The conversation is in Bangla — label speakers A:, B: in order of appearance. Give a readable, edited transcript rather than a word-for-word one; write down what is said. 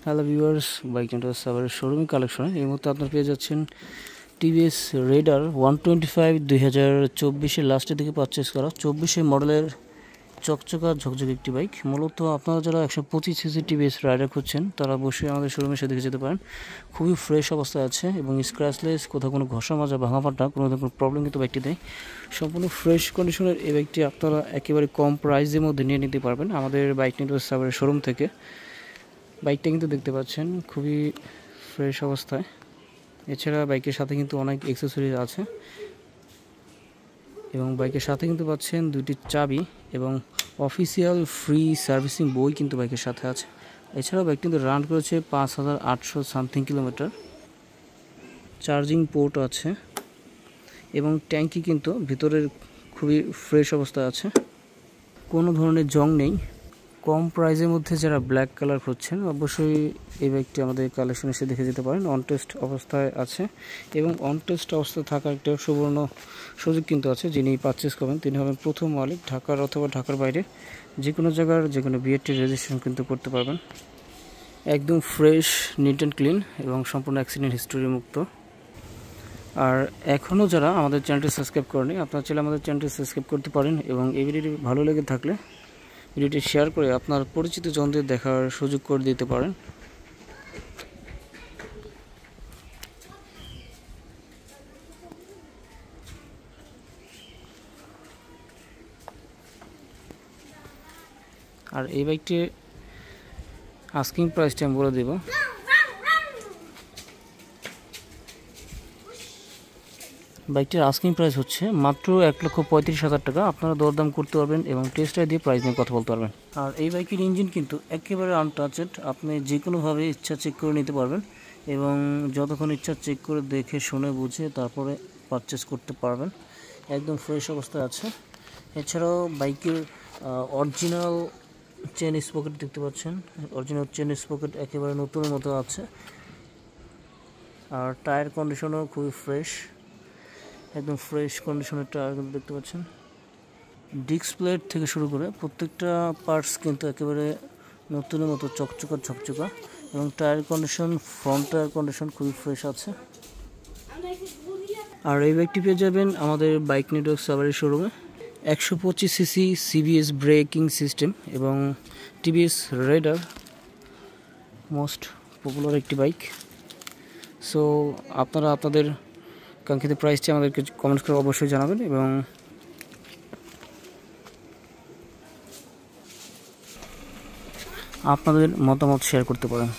A: হ্যালো ভিউয়ার্স, বাইক নিউজ সাভারের শোরুম কালেকশনে এই মুহূর্তে আপনারা পেয়ে যাচ্ছেন টিভিএস রেডার 125 2024-এর লাস্টের দিকে পারচেস করা 24 মডেলের চকচকা ঝকঝকে একটি বাইক। মূলত আপনারা যারা 125 সিসি টিভিএস রাইডার খুঁজছেন তারা অবশ্যই আমাদের শোরুমে এসে দেখে যেতে পারেন। খুবই ফ্রেশ অবস্থায় আছে এবং স্ক্র্যাচলেস, কোথাও কোনো ঘষা মাজা ভাঙা ফাটা কোনো প্রবলেম কিন্তু বাইকটি নেই। সম্পূর্ণ ফ্রেশ কন্ডিশনের এই বাইকটি আপনারা একেবারে কম প্রাইসের মধ্যে নিয়ে নিতে পারবেন আমাদের বাইক নিউজ সাভারের শোরুম থেকে। বাইকটা কিন্তু দেখতে পাচ্ছেন খুবই ফ্রেশ অবস্থায়। এছাড়া বাইকের সাথে কিন্তু অনেক অ্যাক্সেসরিজ আছে এবং বাইকের সাথে কিন্তু পাচ্ছেন দুটি চাবি এবং অফিসিয়াল ফ্রি সার্ভিসিং বই কিন্তু বাইকের সাথে আছে। এছাড়াও বাইক কিন্তু রান করেছে 5800 সামথিং কিলোমিটার। চার্জিং পোর্ট আছে এবং ট্যাঙ্কি কিন্তু ভিতরের খুবই ফ্রেশ অবস্থায় আছে, কোনো ধরনের জং নেই। কম প্রাইসের মধ্যে যারা ব্ল্যাক কালার খুঁজছেন অবশ্যই এই বাইকটি আমাদের কালেকশন এসে দেখে যেতে পারেন। অন টেস্ট অবস্থায় আছে এবং অন টেস্ট অবস্থায় থাকার একটা সুবর্ণ সুযোগ কিন্তু আছে। যিনি পারচেস করবেন তিনি হবেন প্রথম মালিক। ঢাকার অথবা ঢাকার বাইরে যে কোনো জায়গার যে কোনো বিআরটি রেজিস্ট্রেশন কিন্তু করতে পারবেন। একদম ফ্রেশ, নিট অ্যান্ড ক্লিন এবং সম্পূর্ণ অ্যাক্সিডেন্ট হিস্টোরি মুক্ত। আর এখনও যারা আমাদের চ্যানেলটি সাবস্ক্রাইব করেনি আপনারা চাইলে আমাদের চ্যানেলটি সাবস্ক্রাইব করতে পারেন এবং এই ভিডিওটি ভালো লেগে থাকলে ভিডিওটি শেয়ার করে আপনার পরিচিত জনদের দেখার সুযোগ করে দিতে পারেন। আর এই বাইকটির আস্কিং প্রাইসটা আমি বলে দেব। বাইকটির আস্কিং প্রাইস হচ্ছে মাত্র 1,35,000 টাকা। আপনারা দরদাম করতে পারবেন এবং টেস্ট রাইড দিয়ে প্রাইস নিয়ে কথা বলতে পারবেন। আর এই বাইকের ইঞ্জিন কিন্তু একেবারে আনটাচড, আপনি যে কোনোভাবে ইচ্ছা চেক করে নিতে পারবেন এবং যতক্ষণ ইচ্ছা চেক করে দেখে শুনে বুঝে তারপরে পারচেস করতে পারবেন। একদম ফ্রেশ অবস্থায় আছে। এছাড়াও বাইকের অরিজিনাল চেন স্পকেট দেখতে পাচ্ছেন, অরিজিনাল চেন স্পকেট একেবারে নতুনের মতো আছে। আর টায়ার কন্ডিশনও খুবই ফ্রেশ, একদম ফ্রেশ কন্ডিশনের টায়ার কিন্তু দেখতে পাচ্ছেন। ডিস্ক প্লেট থেকে শুরু করে প্রত্যেকটা পার্টস কিন্তু একেবারে নতুনের মতো ঝকঝকা এবং tyre condition, front tyre condition খুবই ফ্রেশ আছে। আর এই বাইকটি পেয়ে যাবেন আমাদের বাইক নেটওয়ার্ক সাভারের শোরুমে। 125 সিসি সিবিএস ব্রেকিং সিস্টেম এবং টিভিএস রেডার মোস্ট পপুলার একটি বাইক। সো আপনারা আপনাদের কাঙ্ক্ষিত প্রাইসটি আমাদেরকে কমেন্টস করে অবশ্যই জানাবেন এবং আপনাদের মতামত শেয়ার করতে পারেন।